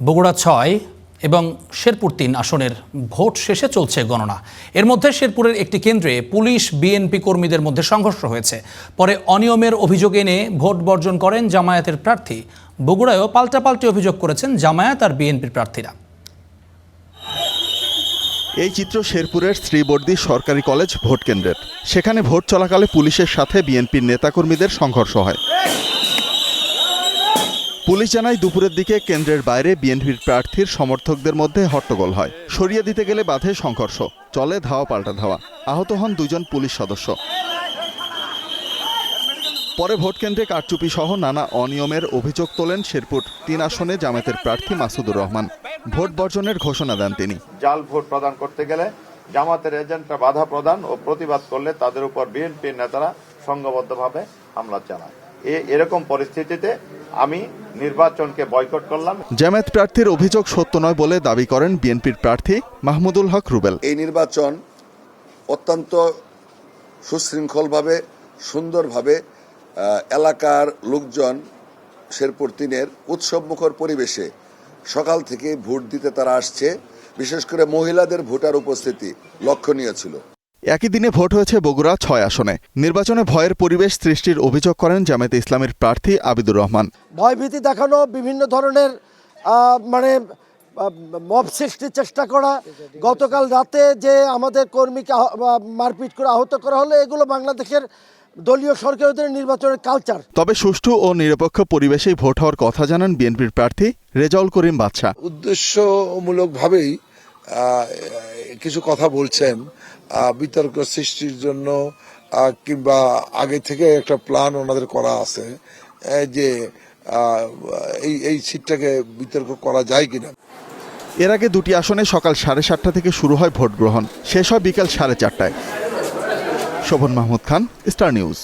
বগুড়া ৬ এবং শেরপুর ৩ আসনের ভোট শেষে চলছে গণনা। এর মধ্যে শেরপুরের একটি কেন্দ্রে পুলিশ বিএনপি কর্মীদের মধ্যে সংঘর্ষ হয়েছে। পরে অনিয়মের অভিযোগ এনে ভোট বর্জন করেন জামায়াতের প্রার্থী। বগুড়ায়ও পাল্টাপাল্টি অভিযোগ করেছেন জামায়াত আর বিএনপির প্রার্থীরা। এই চিত্র শেরপুরের শ্রীবর্দী সরকারি কলেজ ভোট কেন্দ্রের। সেখানে ভোট চলাকালে পুলিশের সাথে বিএনপির নেতাকর্মীদের সংঘর্ষ হয়। পুলিশ জানায় দুপুরের দিকে কেন্দ্রের বাইরে বিএনপির প্রার্থীর সমর্থকদের মধ্যে হট্টগোল হয়। সরিয়ে দিতে গেলে বাধে সংঘর্ষ, চলে ধাওয়া পাল্টা ধাওয়া। আহত হন 2 জন পুলিশ সদস্য। পরে ভোট কেন্দ্রে কারচুপি সহ নানা অনিয়মের অভিযোগ তোলেন শেরপুর 3 আসনে জামায়াতের প্রার্থী মাসুদুর রহমান। ভোট বর্জনের ঘোষণা দেন তিনি। জাল ভোট প্রদান করতে গেলে জামাতের এজেন্টরা বাধা প্রদান ও প্রতিবাদ করলে তাদের উপর বিএনপির নেতারা সংঘবদ্ধভাবে হামলা চালায়। এরকম পরিস্থিতিতে আমি নির্বাচনকে বয়কট করলাম। জামায়াত প্রার্থীর অভিযোগ সত্য নয় বলে দাবি করেন বিএনপির প্রার্থী মাহমুদুল হক রুবেল। এই নির্বাচন অত্যন্ত সুশৃঙ্খলভাবে, সুন্দরভাবে এলাকার লোকজন শেরপুর 3-এর উৎসবমুখর পরিবেশে সকাল থেকে ভোট দিতে তারা আসছে। বিশেষ করে মহিলাদের ভোটার উপস্থিতি লক্ষণীয় ছিল। একই দিনে ভোট হয়েছে বগুড়া 6 আসনে। নির্বাচনে ভয়ের পরিবেশ সৃষ্টির অভিযোগ করেন জামায়াতে ইসলামের প্রার্থী আবিদুর রহমান। ভয়ভীতি দেখানো, বিভিন্ন ধরনের মব সৃষ্টির চেষ্টা করা, গতকাল রাতে যে আমাদের কর্মীকে মারপিট করে আহত করা হলো, এগুলো বাংলাদেশের দলীয় সরকারদের নির্বাচনের কালচার। তবে সুষ্ঠু ও নিরপেক্ষ পরিবেশেই ভোট হওয়ার কথা জানান বিএনপির প্রার্থী রেজাউল করিম বাদশা। উদ্দেশ্যমূলকভাবেই কিছু কথা বলছেন, বিতর্ক সৃষ্টির জন্য, কিংবা আগে থেকে একটা প্ল্যান ওনাদের করা আছে যে এই সিটটাকে বিতর্ক করা যায় কিনা। এর আগে 2টি আসনে সকাল 7:30 থেকে শুরু হয় ভোট গ্রহণ, শেষ হয় বিকাল 4:30টায়। শোভন মাহমুদ খান, স্টার নিউজ।